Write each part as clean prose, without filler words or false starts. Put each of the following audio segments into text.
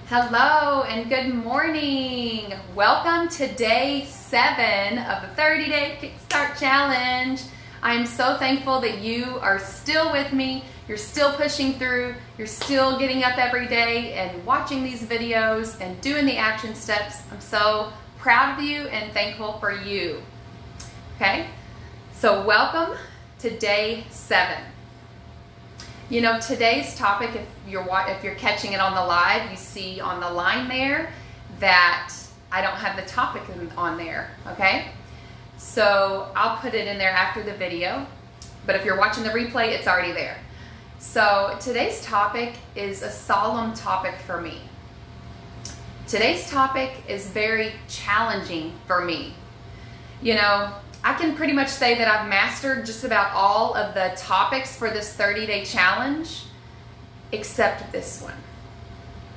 Hello and good morning. Welcome to day 7 of the 30-day Kickstart Challenge. I'm so thankful that you are still with me. You're still pushing through. You're still getting up every day and watching these videos and doing the action steps. I'm so proud of you and thankful for you. Okay, so welcome to day 7. You know, today's topic, if you're catching it on the live, you see on the line there that I don't have the topic on there, okay? So I'll put it in there after the video, but if you're watching the replay, it's already there. So today's topic is a solemn topic for me. Today's topic is very challenging for me. You know, I can pretty much say that I've mastered just about all of the topics for this 30-day challenge, except this one.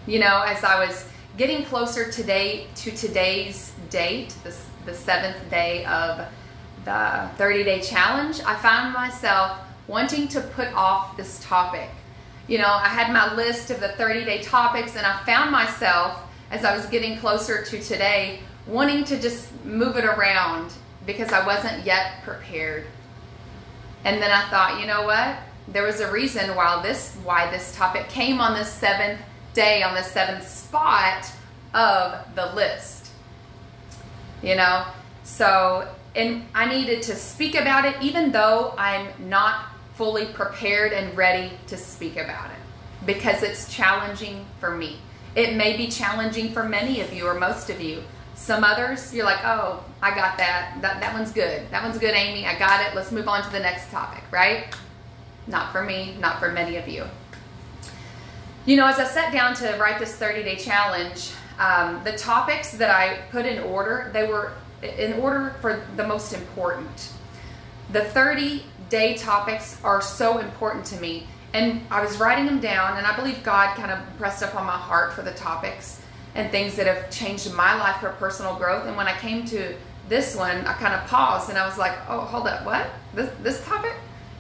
You know, as I was getting closer today to today's date, the 7th day of the 30-day challenge, I found myself wanting to put off this topic. You know, I had my list of the 30-day topics, and I found myself, as I was getting closer to today, wanting to just move it around because I wasn't yet prepared. And then I thought, you know what? There was a reason why this topic came on the 7th day, on the 7th spot of the list. You know? So, and I needed to speak about it even though I'm not fully prepared and ready to speak about it, because it's challenging for me. It may be challenging for many of you or most of you. Some others, you're like, oh, I got that. That one's good. That one's good, Amy. I got it. Let's move on to the next topic, right? Not for me, not for many of you. You know, as I sat down to write this 30-day challenge, the topics that I put in order, they were in order for the most important. The 30-day topics are so important to me. And I was writing them down, and I believe God kind of pressed up on my heart for the topics and things that have changed my life for personal growth. And when I came to this one, I kind of paused and I was like, oh, hold up, what? This topic?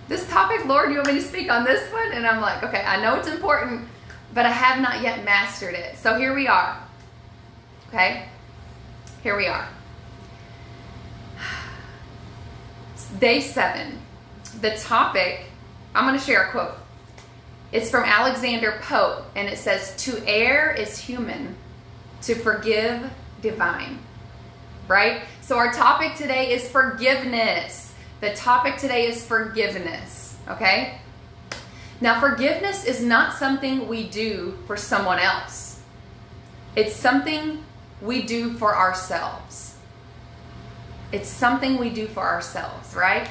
This topic, Lord, you want me to speak on this one? And I'm like, okay, I know it's important, but I have not yet mastered it. So here we are, okay? Here we are. Day 7. The topic, I'm going to share a quote. It's from Alexander Pope, and it says, "To err is human, to forgive divine." Right? So our topic today is forgiveness. The topic today is forgiveness, okay? Now, forgiveness is not something we do for someone else. It's something we do for ourselves. It's something we do for ourselves, right?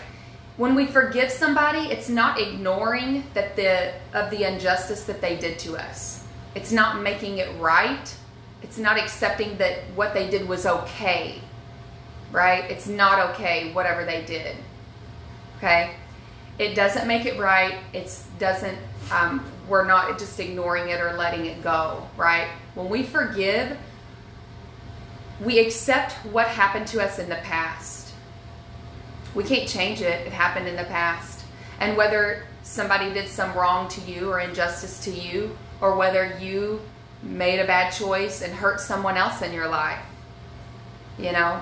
When we forgive somebody, it's not ignoring the injustice that they did to us. It's not making it right. It's not accepting that what they did was okay, right? It's not okay, whatever they did, okay? It doesn't make it right. We're not just ignoring it or letting it go, right? When we forgive, we accept what happened to us in the past. We can't change it. It happened in the past. And whether somebody did some wrong to you or injustice to you, or whether you made a bad choice and hurt someone else in your life, you know,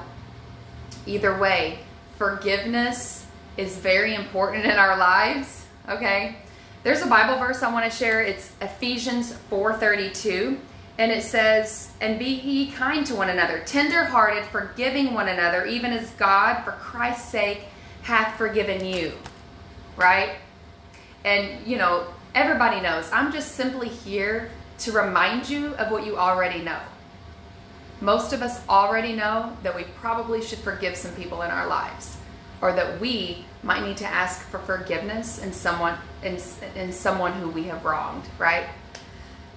either way, forgiveness is very important in our lives, okay? There's a Bible verse I want to share. It's Ephesians 4:32. And it says, "And be ye kind to one another, tender-hearted, forgiving one another, even as God, for Christ's sake, hath forgiven you." Right? And, you know, everybody knows. I'm just simply here to remind you of what you already know. Most of us already know that we probably should forgive some people in our lives, or that we might need to ask for forgiveness in someone who we have wronged, right?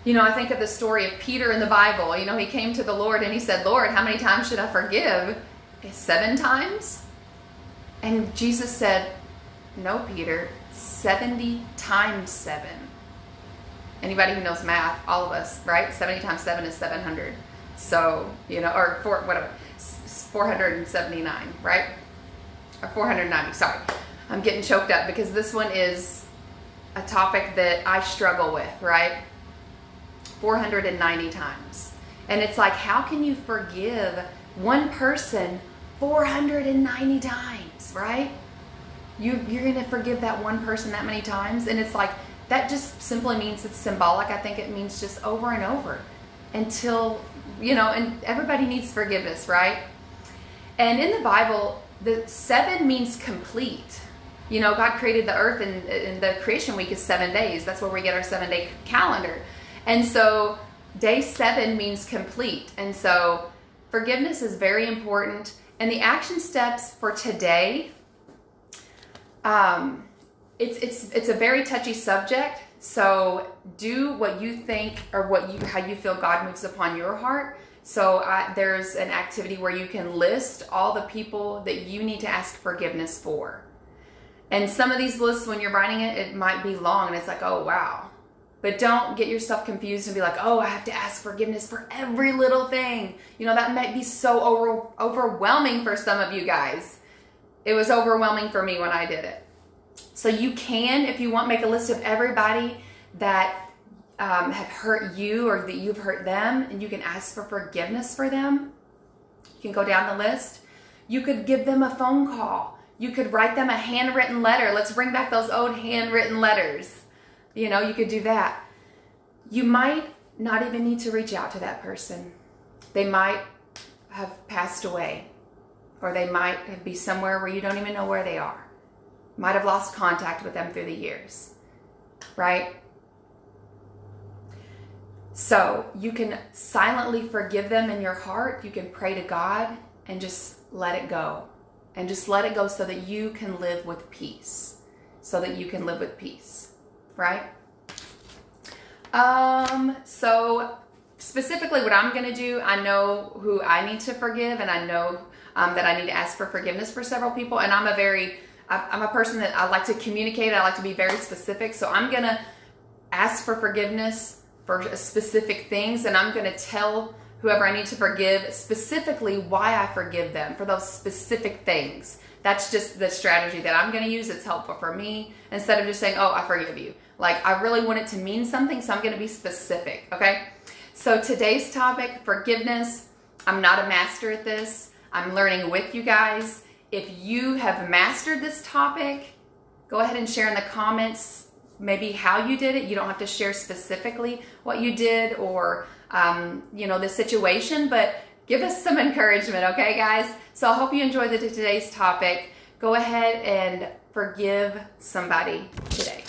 You know, I think of the story of Peter in the Bible. You know, he came to the Lord and he said, "Lord, how many times should I forgive? 7 times?" And Jesus said, "No, Peter, 70 times 7. Anybody who knows math, all of us, right? 70 times 7 is 700. So, you know, or 479, right? Or 490, sorry. I'm getting choked up because this one is a topic that I struggle with, right? 490 times. And it's like, how can you forgive one person 490 times, right? You're going to forgive that one person that many times. And it's like, that just simply means it's symbolic. I think it means just over and over until, and everybody needs forgiveness, right? And in the Bible, the 7 means complete. God created the earth, and the creation week is 7 days. That's where we get our 7-day calendar. And so day 7 means complete. And so forgiveness is very important. And the action steps for today, it's a very touchy subject. So do what you think or how you feel God moves upon your heart. So there's an activity where you can list all the people that you need to ask forgiveness for. And some of these lists, when you're writing it, it might be long and it's like, oh, wow. But don't get yourself confused and be like, oh, I have to ask forgiveness for every little thing. That might be so overwhelming for some of you guys. It was overwhelming for me when I did it. So you can, if you want, make a list of everybody that have hurt you or that you've hurt them, and you can ask for forgiveness for them. You can go down the list. You could give them a phone call. You could write them a handwritten letter. Let's bring back those old handwritten letters. You could do that. You might not even need to reach out to that person. They might have passed away, or they might be somewhere where you don't even know where they are. Might have lost contact with them through the years, right? So you can silently forgive them in your heart. You can pray to God and just let it go. And just let it go so that you can live with peace. Right? So specifically what I'm going to do, I know who I need to forgive, and I know that I need to ask for forgiveness for several people. And I'm a person that I like to communicate. I like to be very specific. So I'm going to ask for forgiveness for specific things, and I'm going to tell whoever I need to forgive specifically why I forgive them for those specific things. That's just the strategy that I'm going to use. It's helpful for me, instead of just saying, oh, I forgive you. Like, I really want it to mean something, so I'm going to be specific, okay? So today's topic, forgiveness. I'm not a master at this. I'm learning with you guys. If you have mastered this topic, go ahead and share in the comments maybe how you did it. You don't have to share specifically what you did or the situation, but give us some encouragement, okay, guys? So I hope you enjoyed today's topic. Go ahead and forgive somebody today.